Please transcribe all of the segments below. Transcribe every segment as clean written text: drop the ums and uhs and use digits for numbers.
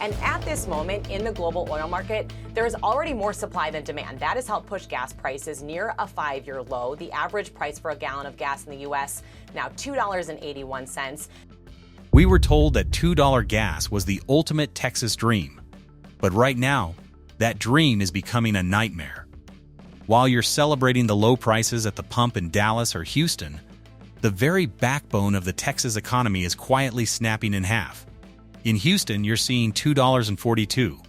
And at this moment in the global oil market, there is already more supply than demand. That has helped push gas prices near a 5-year low. The average price for a gallon of gas in the U.S. now $2.81. We were told that $2 gas was the ultimate Texas dream. But right now, that dream is becoming a nightmare. While you're celebrating the low prices at the pump in Dallas or Houston, the very backbone of the Texas economy is quietly snapping in half. In Houston, you're seeing $2.42.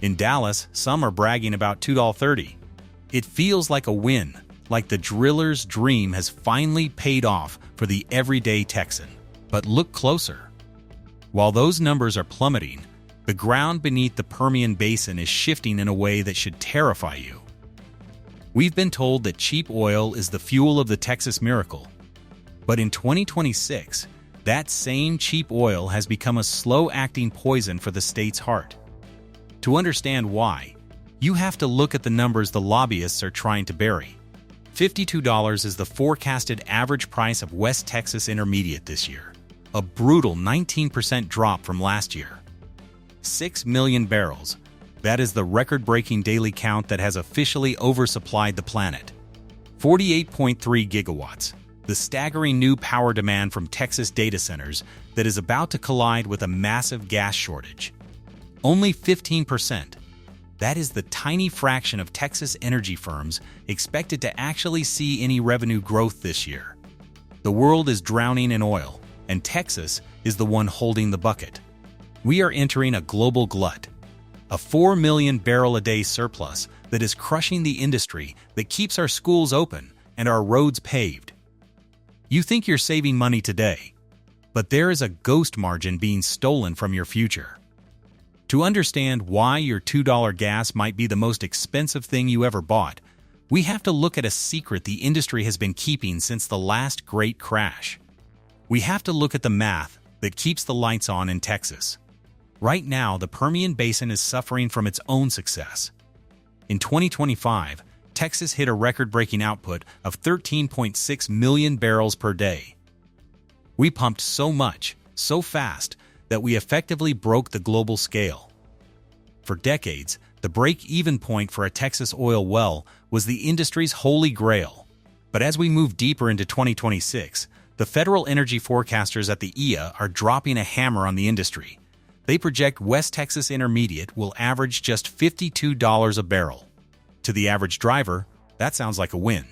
In Dallas, some are bragging about $2.30. It feels like a win, like the driller's dream has finally paid off for the everyday Texan. But look closer. While those numbers are plummeting, the ground beneath the Permian Basin is shifting in a way that should terrify you. We've been told that cheap oil is the fuel of the Texas miracle. But in 2026, that same cheap oil has become a slow-acting poison for the state's heart. To understand why, you have to look at the numbers the lobbyists are trying to bury. $52 is the forecasted average price of West Texas Intermediate this year, a brutal 19% drop from last year. 6 million barrels. That is the record-breaking daily count that has officially oversupplied the planet. 48.3 gigawatts. The staggering new power demand from Texas data centers that is about to collide with a massive gas shortage. Only 15%. That is the tiny fraction of Texas energy firms expected to actually see any revenue growth this year. The world is drowning in oil, and Texas is the one holding the bucket. We are entering a global glut, a 4 million barrel a day surplus that is crushing the industry that keeps our schools open and our roads paved. You think you're saving money today, but there is a ghost margin being stolen from your future. To understand why your $2 gas might be the most expensive thing you ever bought, we have to look at a secret the industry has been keeping since the last great crash. We have to look at the math that keeps the lights on in Texas. Right now, the Permian Basin is suffering from its own success. In 2025, Texas hit a record-breaking output of 13.6 million barrels per day. We pumped so much, so fast, that we effectively broke the global scale. For decades, the break-even point for a Texas oil well was the industry's holy grail. But as we move deeper into 2026, the federal energy forecasters at the EIA are dropping a hammer on the industry. They project West Texas Intermediate will average just $52 a barrel. To the average driver, that sounds like a win.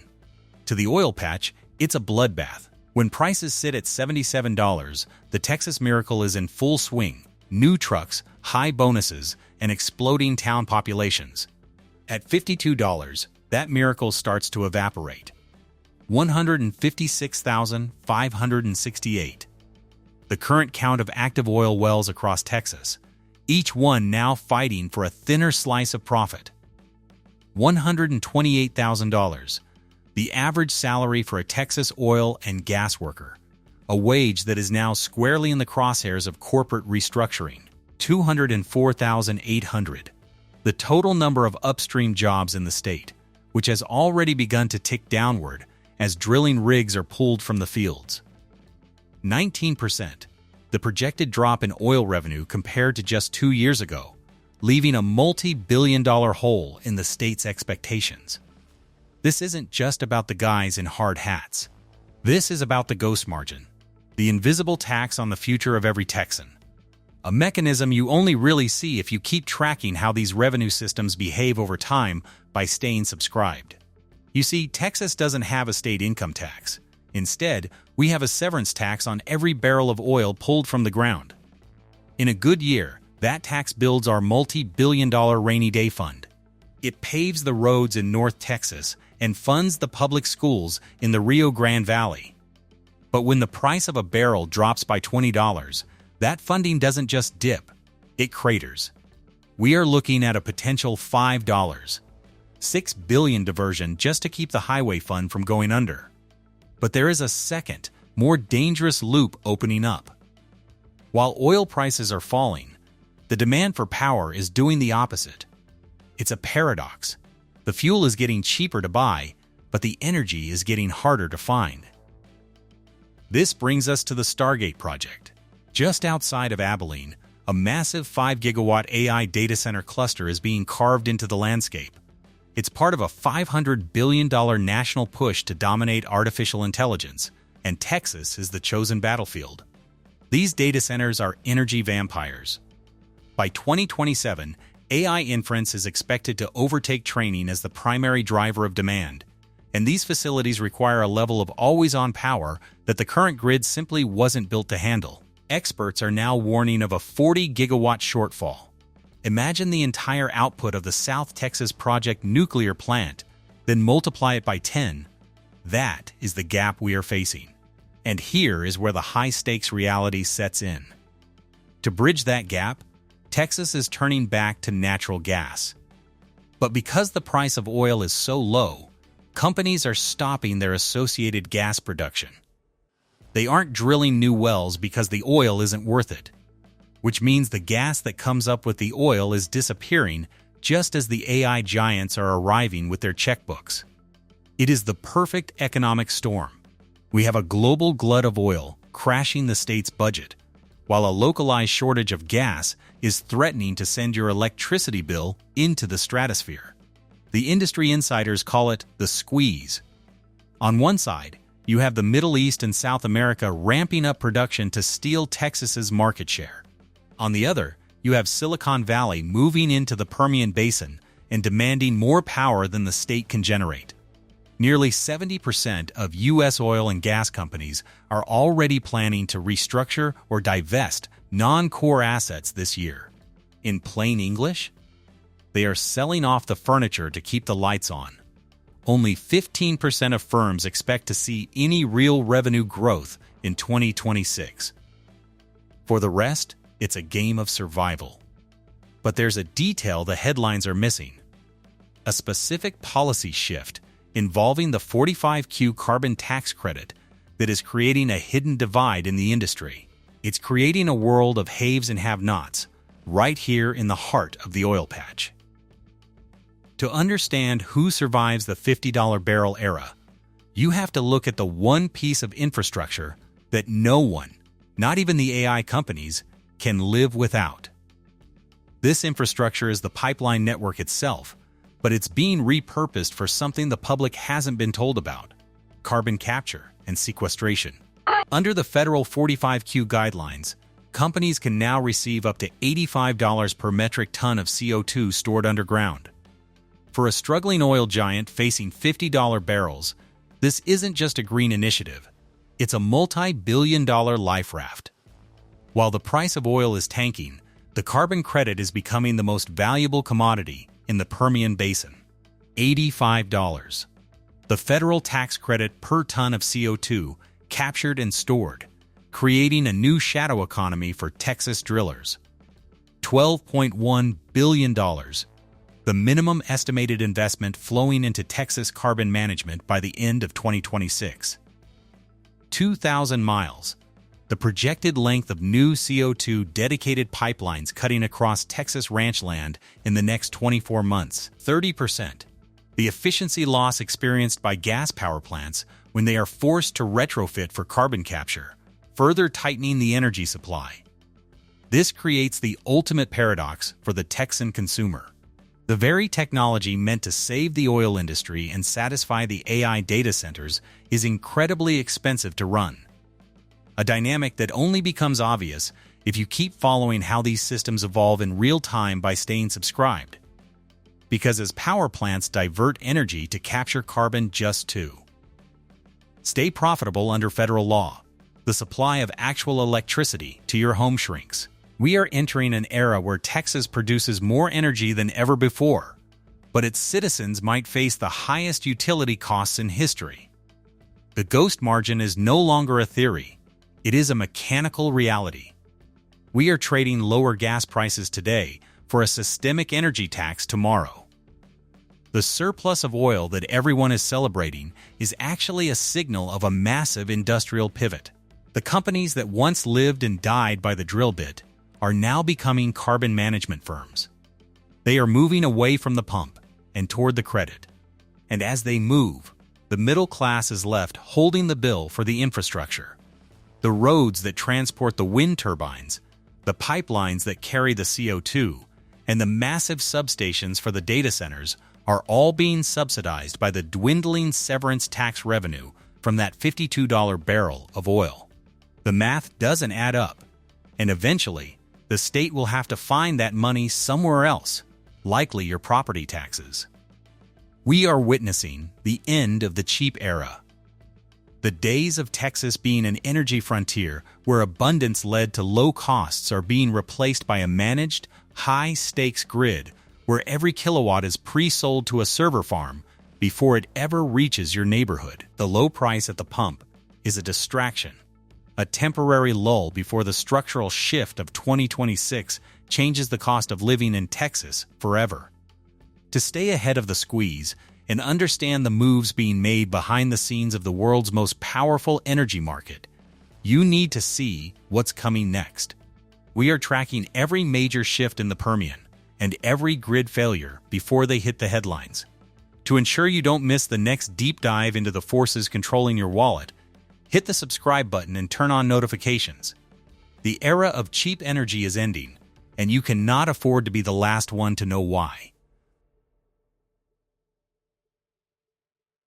To the oil patch, it's a bloodbath. When prices sit at $77, the Texas miracle is in full swing. New trucks, high bonuses, and exploding town populations. At $52, that miracle starts to evaporate. 156,568. The current count of active oil wells across Texas, each one now fighting for a thinner slice of profit. $128,000, the average salary for a Texas oil and gas worker, a wage that is now squarely in the crosshairs of corporate restructuring. 204,800, the total number of upstream jobs in the state, which has already begun to tick downward as drilling rigs are pulled from the fields. 19%, the projected drop in oil revenue compared to just 2 years ago, leaving a multi-billion-dollar hole in the state's expectations. This isn't just about the guys in hard hats. This is about the ghost margin, the invisible tax on the future of every Texan. A mechanism you only really see if you keep tracking how these revenue systems behave over time by staying subscribed. You see, Texas doesn't have a state income tax. Instead, we have a severance tax on every barrel of oil pulled from the ground. In a good year, that tax builds our multi-billion-dollar rainy day fund. It paves the roads in North Texas and funds the public schools in the Rio Grande Valley. But when the price of a barrel drops by $20, that funding doesn't just dip, it craters. We are looking at a potential $5, $6 billion diversion just to keep the highway fund from going under. But there is a second, more dangerous loop opening up. While oil prices are falling, the demand for power is doing the opposite. It's a paradox. The fuel is getting cheaper to buy, but the energy is getting harder to find. This brings us to the Stargate project. Just outside of Abilene, a massive 5-gigawatt AI data center cluster is being carved into the landscape. It's part of a $500 billion national push to dominate artificial intelligence, and Texas is the chosen battlefield. These data centers are energy vampires. By 2027, AI inference is expected to overtake training as the primary driver of demand, and these facilities require a level of always-on power that the current grid simply wasn't built to handle. Experts are now warning of a 40-gigawatt shortfall. Imagine the entire output of the South Texas Project nuclear plant, then multiply it by 10. That is the gap we are facing. And here is where the high-stakes reality sets in. To bridge that gap, Texas is turning back to natural gas. But because the price of oil is so low, companies are stopping their associated gas production. They aren't drilling new wells because the oil isn't worth it, which means the gas that comes up with the oil is disappearing just as the AI giants are arriving with their checkbooks. It is the perfect economic storm. We have a global glut of oil crashing the state's budget, while a localized shortage of gas is threatening to send your electricity bill into the stratosphere. The industry insiders call it the squeeze. On one side, you have the Middle East and South America ramping up production to steal Texas's market share. On the other, you have Silicon Valley moving into the Permian Basin and demanding more power than the state can generate. Nearly 70% of U.S. oil and gas companies are already planning to restructure or divest non-core assets this year. In plain English, they are selling off the furniture to keep the lights on. Only 15% of firms expect to see any real revenue growth in 2026. For the rest, it's a game of survival. But there's a detail the headlines are missing: a specific policy shift involving the 45Q carbon tax credit that is creating a hidden divide in the industry. It's creating a world of haves and have-nots, right here in the heart of the oil patch. To understand who survives the $50 barrel era, you have to look at the one piece of infrastructure that no one, not even the AI companies, can live without. This infrastructure is the pipeline network itself, but it's being repurposed for something the public hasn't been told about: carbon capture and sequestration. Under the federal 45Q guidelines, companies can now receive up to $85 per metric ton of CO2 stored underground. For a struggling oil giant facing $50 barrels, this isn't just a green initiative. It's a multi-billion-dollar life raft. While the price of oil is tanking, the carbon credit is becoming the most valuable commodity in the Permian Basin. $85. The federal tax credit per ton of CO2 captured and stored, creating a new shadow economy for Texas drillers. $12.1 billion. The minimum estimated investment flowing into Texas carbon management by the end of 2026. 2,000 miles. The projected length of new CO2 dedicated pipelines cutting across Texas ranch land in the next 24 months. 30%. The efficiency loss experienced by gas power plants when they are forced to retrofit for carbon capture, further tightening the energy supply. This creates the ultimate paradox for the Texan consumer. The very technology meant to save the oil industry and satisfy the AI data centers is incredibly expensive to run. A dynamic that only becomes obvious if you keep following how these systems evolve in real time by staying subscribed. Because as power plants divert energy to capture carbon just to stay profitable under federal law, the supply of actual electricity to your home shrinks. We are entering an era where Texas produces more energy than ever before, but its citizens might face the highest utility costs in history. The ghost margin is no longer a theory. It is a mechanical reality. We are trading lower gas prices today for a systemic energy tax tomorrow. The surplus of oil that everyone is celebrating is actually a signal of a massive industrial pivot. The companies that once lived and died by the drill bit are now becoming carbon management firms. They are moving away from the pump and toward the credit. And as they move, the middle class is left holding the bill for the infrastructure. The roads that transport the wind turbines, The pipelines that carry the CO2 and the massive substations for the data centers are all being subsidized by the dwindling severance tax revenue from that $52 barrel of oil. The math doesn't add up, and eventually, the state will have to find that money somewhere else, likely your property taxes. We are witnessing the end of the cheap era. The days of Texas being an energy frontier where abundance led to low costs are being replaced by a managed, high-stakes grid where every kilowatt is pre-sold to a server farm before it ever reaches your neighborhood. The low price at the pump is a distraction, a temporary lull before the structural shift of 2026 changes the cost of living in Texas forever. To stay ahead of the squeeze and understand the moves being made behind the scenes of the world's most powerful energy market, you need to see what's coming next. We are tracking every major shift in the Permian and every grid failure before they hit the headlines. To ensure you don't miss the next deep dive into the forces controlling your wallet, hit the subscribe button and turn on notifications. The era of cheap energy is ending, and you cannot afford to be the last one to know why.